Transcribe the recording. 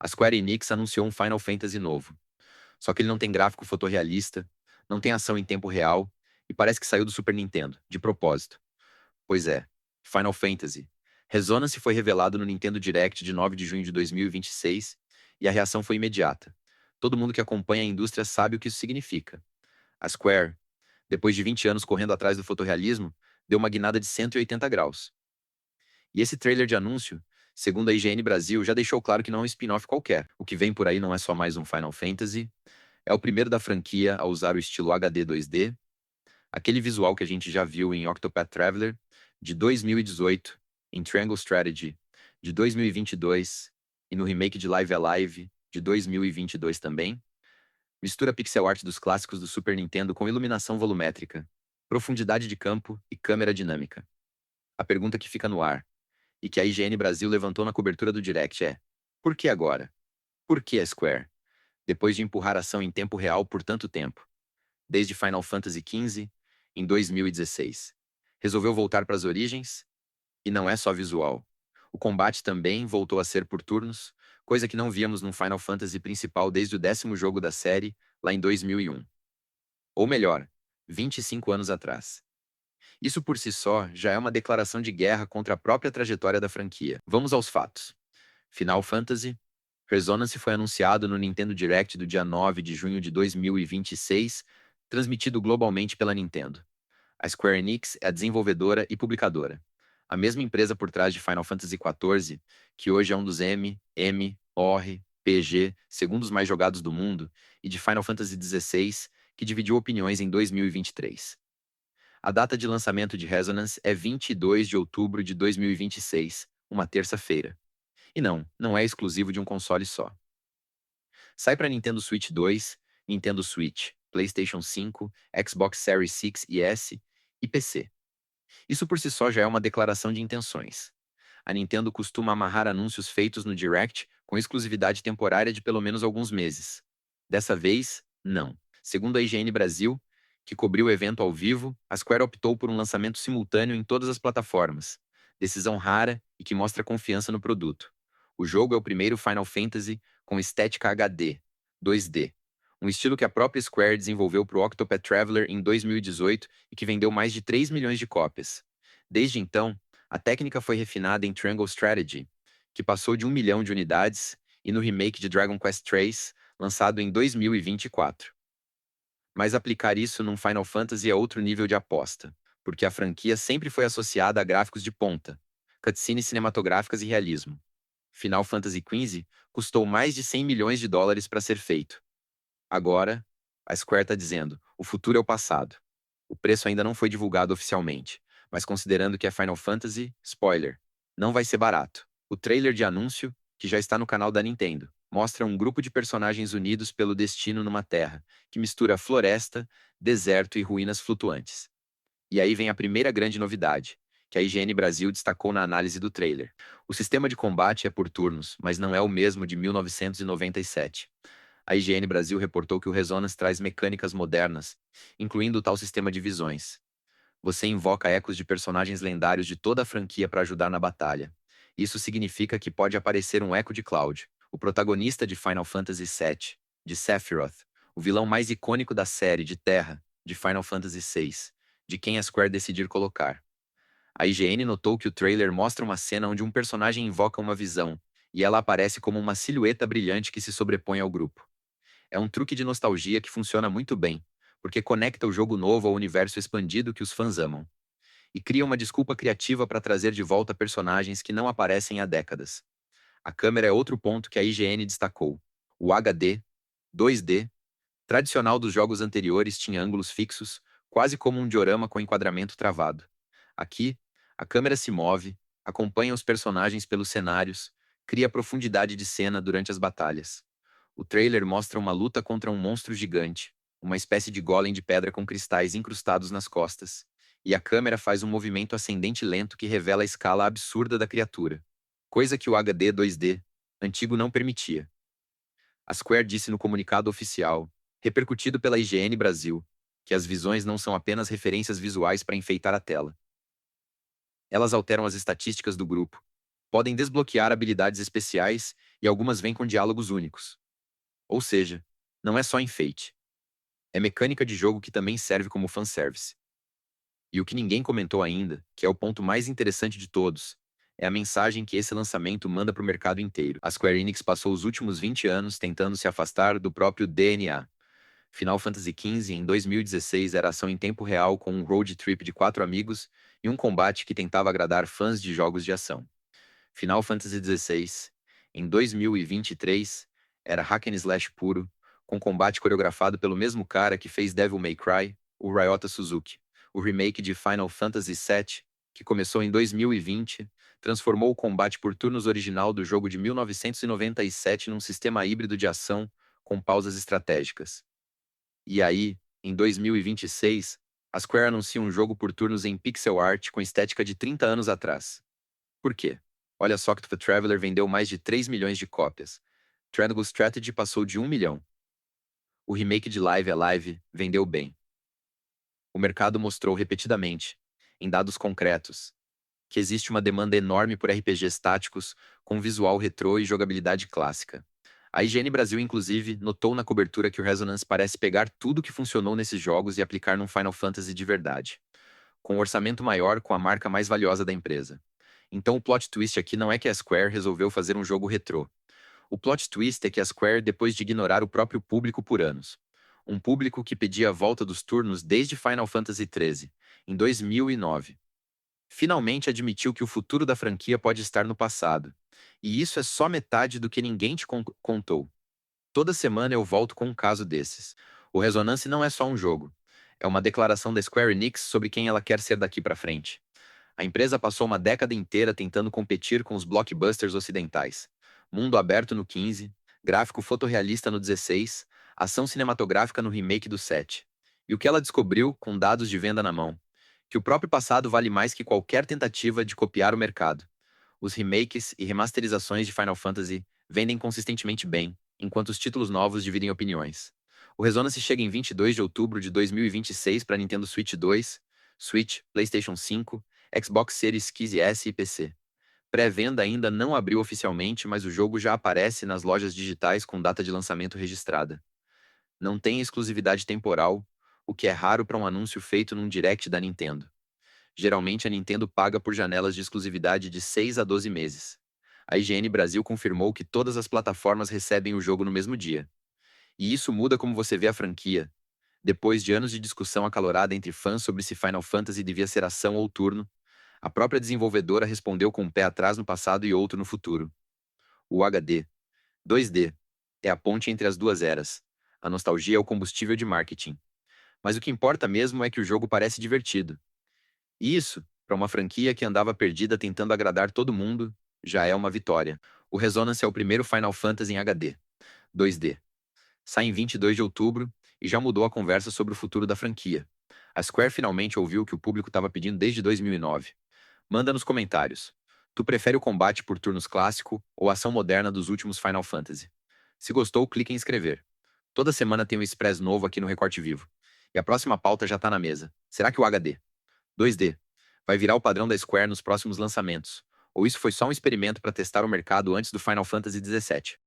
A Square Enix anunciou um Final Fantasy novo. Só que ele não tem gráfico fotorrealista, não tem ação em tempo real e parece que saiu do Super Nintendo, de propósito. Pois é, Final Fantasy. Resonance foi revelado no Nintendo Direct de 9 de junho de 2026 e a reação foi imediata. Todo mundo que acompanha a indústria sabe o que isso significa. A Square, depois de 20 anos correndo atrás do fotorrealismo, deu uma guinada de 180 graus. E esse trailer de anúncio, segundo a IGN Brasil, já deixou claro que não é um spin-off qualquer. O que vem por aí não é só mais um Final Fantasy, é o primeiro da franquia a usar o estilo HD 2D, aquele visual que a gente já viu em Octopath Traveler, de 2018, em Triangle Strategy, de 2022, e no remake de Live Alive, de 2022 também. Mistura pixel art dos clássicos do Super Nintendo com iluminação volumétrica, profundidade de campo e câmera dinâmica. A pergunta que fica no ar, e que a IGN Brasil levantou na cobertura do Direct é: por que agora? Por que a Square? Depois de empurrar ação em tempo real por tanto tempo, desde Final Fantasy XV, em 2016. Resolveu voltar para as origens? E não é só visual. O combate também voltou a ser por turnos, coisa que não víamos no Final Fantasy principal desde o 10º jogo da série, lá em 2001. Ou melhor, 25 anos atrás. Isso por si só já é uma declaração de guerra contra a própria trajetória da franquia. Vamos aos fatos. Final Fantasy Resonance foi anunciado no Nintendo Direct do dia 9 de junho de 2026, transmitido globalmente pela Nintendo. A Square Enix é a desenvolvedora e publicadora. A mesma empresa por trás de Final Fantasy XIV, que hoje é um dos MMORPG segundos mais jogados do mundo, e de Final Fantasy XVI, que dividiu opiniões em 2023. A data de lançamento de Resonance é 22 de outubro de 2026, uma terça-feira. E não é exclusivo de um console só. Sai para Nintendo Switch 2, Nintendo Switch, PlayStation 5, Xbox Series X e S e PC. Isso por si só já é uma declaração de intenções. A Nintendo costuma amarrar anúncios feitos no Direct com exclusividade temporária de pelo menos alguns meses. Dessa vez, não. Segundo a IGN Brasil, que cobriu o evento ao vivo, a Square optou por um lançamento simultâneo em todas as plataformas. Decisão rara e que mostra confiança no produto. O jogo é o primeiro Final Fantasy com estética HD, 2D, um estilo que a própria Square desenvolveu para o Octopath Traveler em 2018 e que vendeu mais de 3 milhões de cópias. Desde então, a técnica foi refinada em Triangle Strategy, que passou de 1 milhão de unidades, e no remake de Dragon Quest III, lançado em 2024. Mas aplicar isso num Final Fantasy é outro nível de aposta, porque a franquia sempre foi associada a gráficos de ponta, cutscenes cinematográficas e realismo. Final Fantasy XV custou mais de 100 milhões de dólares para ser feito. Agora, a Square está dizendo, o futuro é o passado. O preço ainda não foi divulgado oficialmente, mas considerando que é Final Fantasy, spoiler, não vai ser barato. O trailer de anúncio, que já está no canal da Nintendo, mostra um grupo de personagens unidos pelo destino numa terra, que mistura floresta, deserto e ruínas flutuantes. E aí vem a primeira grande novidade, que a IGN Brasil destacou na análise do trailer. O sistema de combate é por turnos, mas não é o mesmo de 1997. A IGN Brasil reportou que o Resonance traz mecânicas modernas, incluindo o tal sistema de visões. Você invoca ecos de personagens lendários de toda a franquia para ajudar na batalha. Isso significa que pode aparecer um eco de Cloud, o protagonista de Final Fantasy VII, de Sephiroth, o vilão mais icônico da série de Terra, de Final Fantasy VI, de quem a Square decidir colocar. A IGN notou que o trailer mostra uma cena onde um personagem invoca uma visão, e ela aparece como uma silhueta brilhante que se sobrepõe ao grupo. É um truque de nostalgia que funciona muito bem, porque conecta o jogo novo ao universo expandido que os fãs amam, e cria uma desculpa criativa para trazer de volta personagens que não aparecem há décadas. A câmera é outro ponto que a IGN destacou. O HD, 2D, tradicional dos jogos anteriores tinha ângulos fixos, quase como um diorama com enquadramento travado. Aqui, a câmera se move, acompanha os personagens pelos cenários, cria profundidade de cena durante as batalhas. O trailer mostra uma luta contra um monstro gigante, uma espécie de golem de pedra com cristais incrustados nas costas, e a câmera faz um movimento ascendente lento que revela a escala absurda da criatura, coisa que o HD 2D antigo não permitia. A Square disse no comunicado oficial, repercutido pela IGN Brasil, que as visões não são apenas referências visuais para enfeitar a tela. Elas alteram as estatísticas do grupo, podem desbloquear habilidades especiais e algumas vêm com diálogos únicos. Ou seja, não é só enfeite. É mecânica de jogo que também serve como fanservice. E o que ninguém comentou ainda, que é o ponto mais interessante de todos, é a mensagem que esse lançamento manda para o mercado inteiro. A Square Enix passou os últimos 20 anos tentando se afastar do próprio DNA. Final Fantasy XV em 2016 era ação em tempo real com um road trip de 4 amigos e um combate que tentava agradar fãs de jogos de ação. Final Fantasy XVI, em 2023, era hack and slash puro, com combate coreografado pelo mesmo cara que fez Devil May Cry, o Ryota Suzuki. O remake de Final Fantasy VII, que começou em 2020, transformou o combate por turnos original do jogo de 1997 num sistema híbrido de ação com pausas estratégicas. E aí, em 2026, a Square anuncia um jogo por turnos em pixel art com estética de 30 anos atrás. Por quê? Olha só que The Traveler vendeu mais de 3 milhões de cópias. Triangle Strategy passou de 1 milhão. O remake de Live Alive vendeu bem. O mercado mostrou repetidamente, em dados concretos, que existe uma demanda enorme por RPGs táticos, com visual retrô e jogabilidade clássica. A IGN Brasil, inclusive, notou na cobertura que o Resonance parece pegar tudo que funcionou nesses jogos e aplicar num Final Fantasy de verdade, com um orçamento maior com a marca mais valiosa da empresa. Então o plot twist aqui não é que a Square resolveu fazer um jogo retrô. O plot twist é que a Square, depois de ignorar o próprio público por anos, um público que pedia a volta dos turnos desde Final Fantasy XIII, em 2009, finalmente admitiu que o futuro da franquia pode estar no passado. E isso é só metade do que ninguém te contou. Toda semana eu volto com um caso desses. O Resonance não é só um jogo. É uma declaração da Square Enix sobre quem ela quer ser daqui pra frente. A empresa passou uma década inteira tentando competir com os blockbusters ocidentais. Mundo aberto no 15, gráfico fotorrealista no 16, ação cinematográfica no remake do 7. E o que ela descobriu, com dados de venda na mão? Que o próprio passado vale mais que qualquer tentativa de copiar o mercado. Os remakes e remasterizações de Final Fantasy vendem consistentemente bem, enquanto os títulos novos dividem opiniões. O Resonance chega em 22 de outubro de 2026 para Nintendo Switch 2, Switch, PlayStation 5, Xbox Series X e S e PC. Pré-venda ainda não abriu oficialmente, mas o jogo já aparece nas lojas digitais com data de lançamento registrada. Não tem exclusividade temporal, o que é raro para um anúncio feito num direct da Nintendo. Geralmente a Nintendo paga por janelas de exclusividade de 6 a 12 meses. A IGN Brasil confirmou que todas as plataformas recebem o jogo no mesmo dia. E isso muda como você vê a franquia. Depois de anos de discussão acalorada entre fãs sobre se Final Fantasy devia ser ação ou turno, a própria desenvolvedora respondeu com um pé atrás no passado e outro no futuro. O HD 2D é a ponte entre as duas eras. A nostalgia é o combustível de marketing. Mas o que importa mesmo é que o jogo parece divertido. E isso, para uma franquia que andava perdida tentando agradar todo mundo, já é uma vitória. O Resonance é o primeiro Final Fantasy em HD 2D. Sai em 22 de outubro e já mudou a conversa sobre o futuro da franquia. A Square finalmente ouviu o que o público estava pedindo desde 2009. Manda nos comentários. Tu prefere o combate por turnos clássico ou a ação moderna dos últimos Final Fantasy? Se gostou, clique em inscrever. Toda semana tem um Express novo aqui no Recorte Vivo. E a próxima pauta já tá na mesa. Será que o HD 2D vai virar o padrão da Square nos próximos lançamentos? Ou isso foi só um experimento para testar o mercado antes do Final Fantasy XVII?